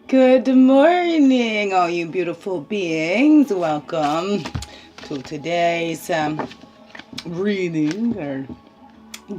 Good morning, all you beautiful beings. Welcome to today's reading or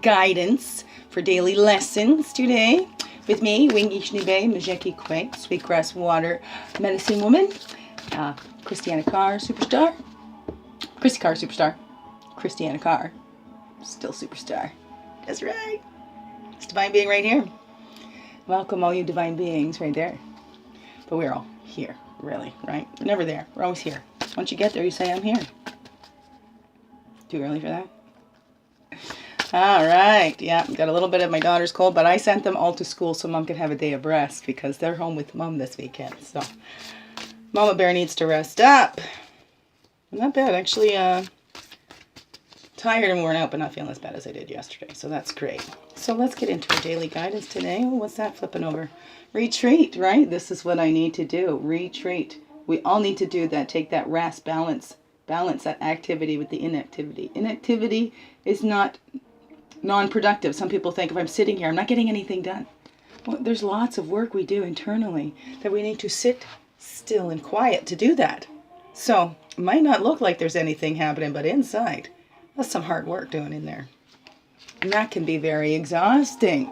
guidance for daily lessons today. With me, Wingy Shnibe, Majeki Kwe, Sweetgrass Water Medicine Woman, Christiana Carr, Superstar. Chrissy Carr, Superstar. Christiana Carr, still Superstar. That's right. It's Divine Being right here. Welcome, all you Divine Beings right there. But we're all here, really, right? We're never there. We're always here. Once you get there, you say, I'm here. Too early for that? All right. Yeah, got a little bit of my daughter's cold, but I sent them all to school so Mom could have a day of rest because they're home with Mom this weekend. So Mama Bear needs to rest up. Not bad. Actually, tired and worn out, but not feeling as bad as I did yesterday. So that's great. So let's get into our daily guidance today. Oh, what's that flipping over? Retreat, right? This is what I need to do. Retreat. We all need to do that. Take that rest, balance that activity with the inactivity. Inactivity is not non-productive. Some people think if I'm sitting here, I'm not getting anything done. Well, there's lots of work we do internally that we need to sit still and quiet to do that. So it might not look like there's anything happening, but inside, that's some hard work doing in there. And that can be very exhausting.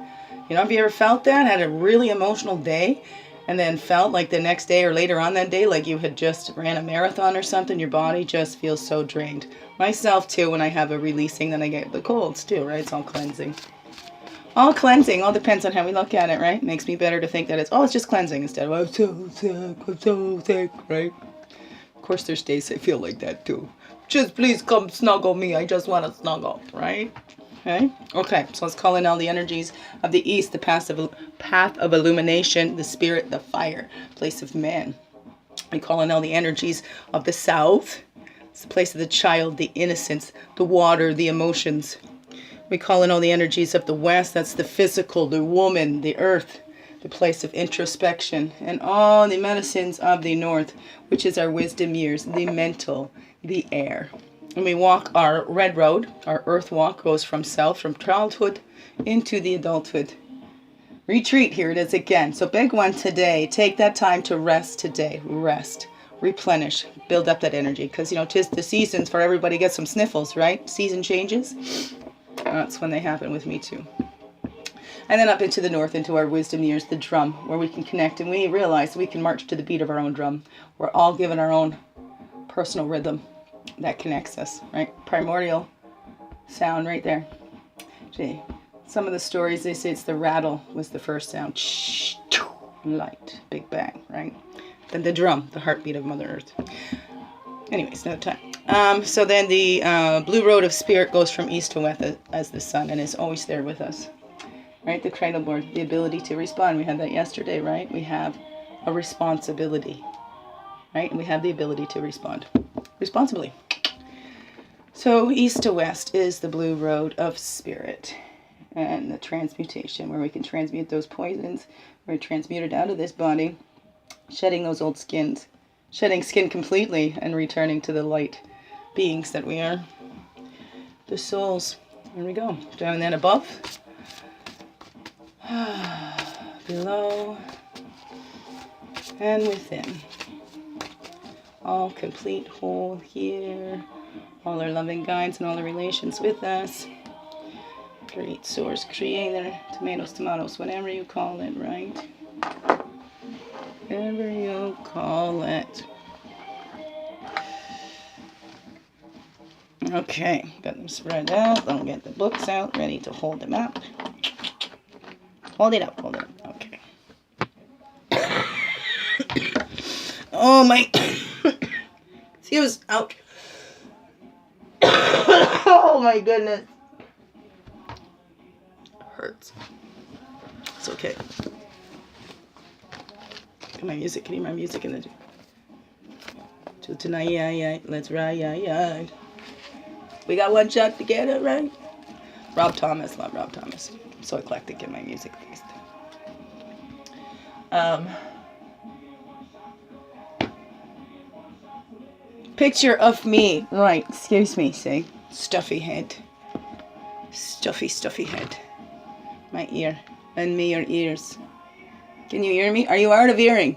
You know, have you ever felt that? Had a really emotional day and then felt like the next day or later on that day like you had just ran a marathon or something? Your body just feels so drained. Myself too, when I have a releasing, then I get the colds too, right? It's all cleansing. All cleansing. All depends on how we look at it, right? Makes me better to think that it's just cleansing instead of, I'm so sick, right? Of course, there's days I feel like that too. Just please come snuggle me. I just want to snuggle, right? Okay, so let's call in all the energies of the east, the path of illumination, the spirit, the fire, place of man. We call in all the energies of the south, it's the place of the child, the innocence, the water, the emotions. We call in all the energies of the west, that's the physical, the woman, the earth, the place of introspection, and all the medicines of the north, which is our wisdom years, the mental, the air. And we walk our red road, our earth walk goes from self, from childhood into the adulthood. Retreat, here it is again. So big one today. Take that time to rest today. Rest, replenish, build up that energy. Because, you know, 'tis the seasons for everybody to get some sniffles, right? Season changes. That's when they happen with me too. And then up into the north, into our wisdom years, the drum, where we can connect. And we realize we can march to the beat of our own drum. We're all given our own personal rhythm that connects us, right? Primordial sound right there. Gee, some of the stories, they say it's the rattle was the first sound. Light, big bang, right? Then the drum, the heartbeat of Mother Earth. Anyways, another time. So then the blue road of spirit goes from east to west as the sun and is always there with us, right? The cradle board, the ability to respond. We had that yesterday, right? We have a responsibility, right? And we have the ability to respond responsibly. So east to west is the blue road of spirit and the transmutation, where we can transmute those poisons. We're transmuted out of this body, shedding those old skins, shedding skin completely and returning to the light beings that we are, the souls. There we go. Down and then above, below, and within. All complete, whole here. All our loving guides and all the relations with us. Great source creator. Tomatoes, whatever you call it, right? Whatever you call it. Okay, got them spread out. I'll get the books out, ready to hold them up. Hold it up. Okay. Oh my... Excuse, ouch. Oh my goodness. Hurts. It's okay. Can my music, can you hear my music in the... To tonight, yeah, let's ride, yeah. We got one shot together, right? Rob Thomas, love Rob Thomas. I'm so eclectic in my music taste. Picture of me. Right, excuse me, see? Stuffy head. Stuffy head. My ear. And me your ears. Can you hear me? Are you out of hearing?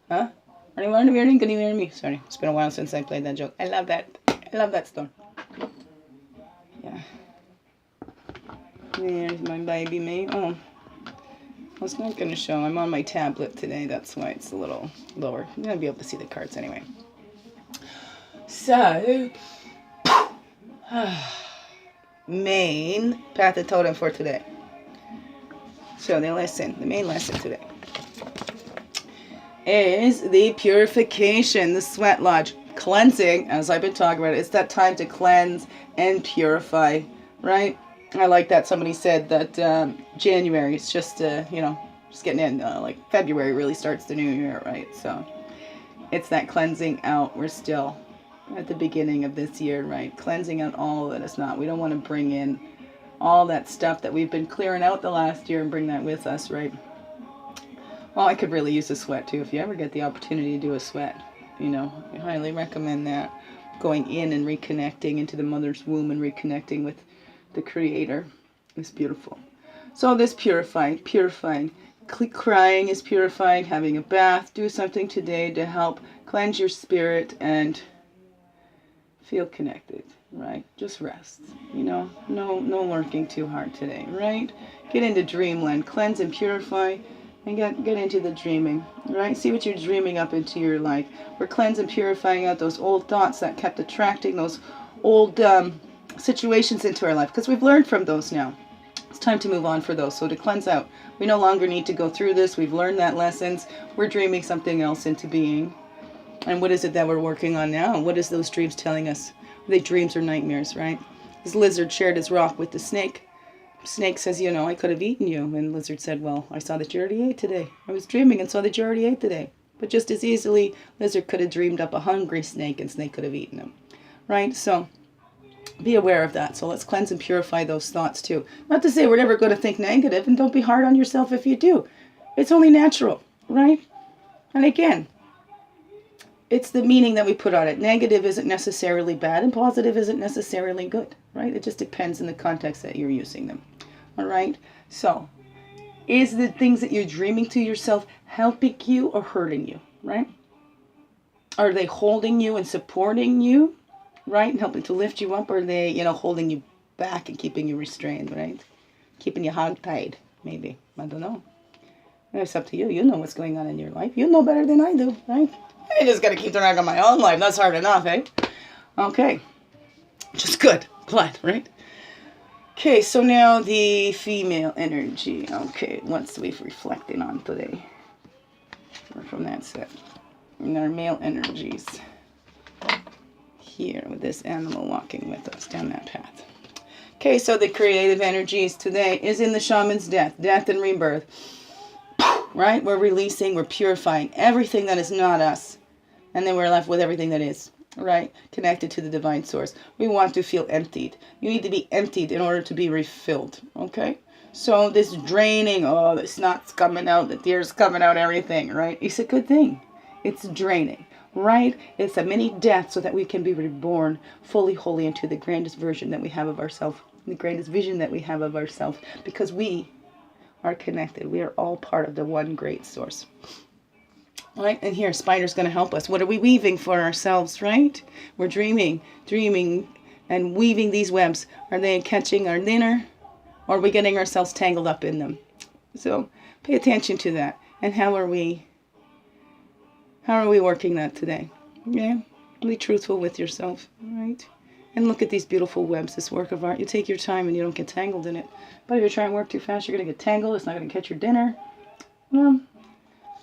Huh? Are you learning hearing? Can you hear me? Sorry, it's been a while since I played that joke. I love that. I love that storm. Yeah. There's my baby me. Oh. Well, it's not going to show. I'm on my tablet today. That's why it's a little lower. You're going to be able to see the cards anyway. So, main path of totem for today. So the main lesson today is the purification, the sweat lodge. Cleansing, as I've been talking about, it's that time to cleanse and purify, right? I like that somebody said that January, it's just, just getting in, like February really starts the new year, right? So it's that cleansing out. We're still at the beginning of this year, right? Cleansing out all that is not. We don't want to bring in all that stuff that we've been clearing out the last year and bring that with us, right? Well, I could really use a sweat too. If you ever get the opportunity to do a sweat, I highly recommend that. Going in and reconnecting into the mother's womb and reconnecting with the Creator is beautiful. So this purifying, crying is purifying, having a bath, do something today to help cleanse your spirit and feel connected, right? Just rest, no working too hard today, right? Get into dreamland, cleanse and purify, and get into the dreaming, right? See what you're dreaming up into your life. We're cleansing, purifying out those old thoughts that kept attracting those old situations into our life, because we've learned from those now. It's time to move on for those. So to cleanse out, we no longer need to go through this. We've learned that lessons. We're dreaming something else into being. And what is it that we're working on now? What is those dreams telling us? Are they dreams or nightmares, right? This lizard shared his rock with the snake. Snake says, I could have eaten you. And lizard said, well, I saw that you already ate today. I was dreaming and saw that you already ate today. But just as easily, lizard could have dreamed up a hungry snake and snake could have eaten him, right? So be aware of that. So let's cleanse and purify those thoughts too. Not to say we're never going to think negative, and don't be hard on yourself if you do. It's only natural, right? And again, it's the meaning that we put on it. Negative isn't necessarily bad and positive isn't necessarily good, right? It just depends in the context that you're using them. All right? So, is the things that you're dreaming to yourself helping you or hurting you, right? Are they holding you and supporting you, right? And helping to lift you up? Or are they, holding you back and keeping you restrained, right? Keeping you hog-tied, maybe. I don't know. It's up to you. You know what's going on in your life. You know better than I do, right? I just got to keep track of my own life. That's hard enough, eh? Okay. Just good. Glad, right? Okay, so now the female energy. Okay, what's we reflecting on today? We're from that set. And our male energies. Here with this animal walking with us down that path. Okay, so the creative energies today is in the shaman's death and rebirth. Right? We're releasing, we're purifying everything that is not us. And then we're left with everything that is, right? Connected to the divine source. We want to feel emptied. You need to be emptied in order to be refilled, okay? So this draining, the snot's coming out, the tears coming out, everything, right? It's a good thing. It's draining, right? It's a mini death so that we can be reborn fully, wholly into the grandest version that we have of ourselves, the grandest vision that we have of ourselves, because we are connected. We are all part of the one great source. All right, and here, spider's going to help us. What are we weaving for ourselves, right? We're dreaming, and weaving these webs. Are they catching our dinner, or are we getting ourselves tangled up in them? So pay attention to that. And how are we working that today? Yeah, be truthful with yourself, right? And look at these beautiful webs, this work of art. You take your time and you don't get tangled in it. But if you're trying to work too fast, you're going to get tangled. It's not going to catch your dinner.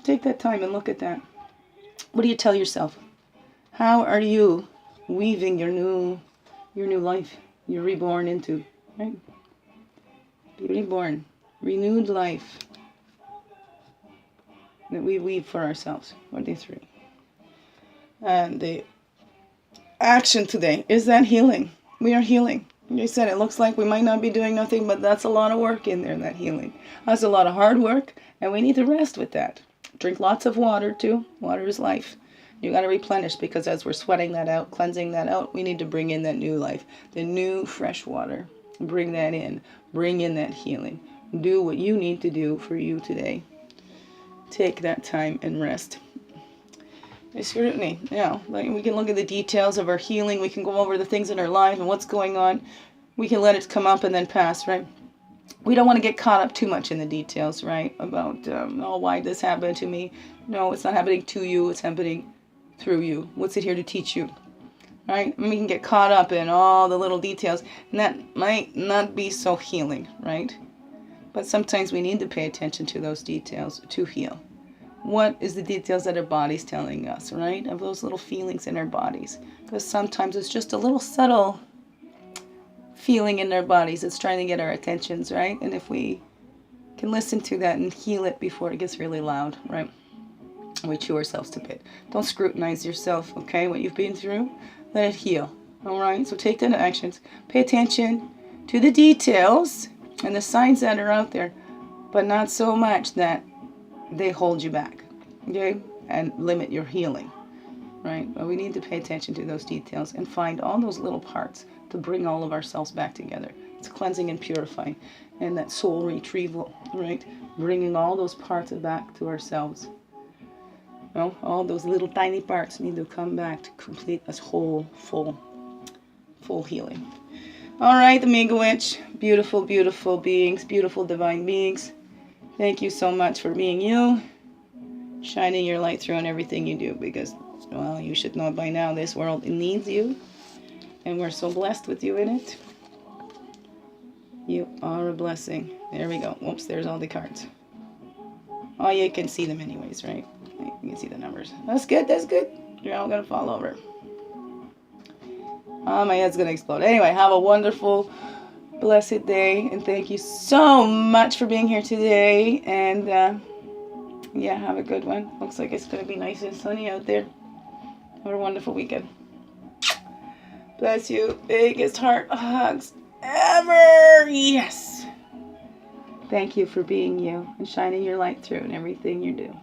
Take that time and look at that. What do you tell yourself? How are you weaving your new life? You're reborn into, right? Be reborn. Renewed life that we weave for ourselves. 23. And the action today is that healing. We are healing. You said it looks like we might not be doing nothing, but that's a lot of work in there, that healing. That's a lot of hard work, and we need to rest with that. Drink lots of water, too. Water is life. You got to replenish, because as we're sweating that out, cleansing that out, we need to bring in that new life, the new fresh water. Bring that in. Bring in that healing. Do what you need to do for you today. Take that time and rest. The scrutiny, like we can look at the details of our healing. We can go over the things in our life and what's going on. We can let it come up and then pass, right? We don't want to get caught up too much in the details, right? About, why this happened to me. No, it's not happening to you. It's happening through you. What's it here to teach you? Right? And we can get caught up in all the little details, and that might not be so healing, right? But sometimes we need to pay attention to those details to heal. What is the details that our body's telling us, right? Of those little feelings in our bodies. Because sometimes it's just a little subtle feeling in our bodies. It's trying to get our attentions, right? And if we can listen to that and heal it before it gets really loud, right? We chew ourselves to bit. Don't scrutinize yourself, okay? What you've been through, let it heal, all right? So take that actions. Pay attention to the details and the signs that are out there, but not so much that they hold you back, okay? And limit your healing, right? But we need to pay attention to those details and find all those little parts to bring all of ourselves back together. It's cleansing and purifying and that soul retrieval, right? Bringing all those parts back to ourselves. Well, all those little tiny parts need to come back to complete us whole, full healing. All right, the Mega Witch. Beautiful, beautiful beings, beautiful divine beings. Thank you so much for being you, shining your light through on everything you do, because, well, you should know by now this world needs you, and we're so blessed with you in it. You are a blessing. There we go. Whoops, there's all the cards. Oh, you can see them anyways, right? You can see the numbers. That's good, that's good. You're all going to fall over. Oh, my head's going to explode. Anyway, have a wonderful, blessed day, and thank you so much for being here today. And yeah, have a good one. Looks like it's going to be nice and sunny out there. Have a wonderful weekend. Bless you. Biggest heart hugs ever. Yes. Thank you for being you and shining your light through in everything you do.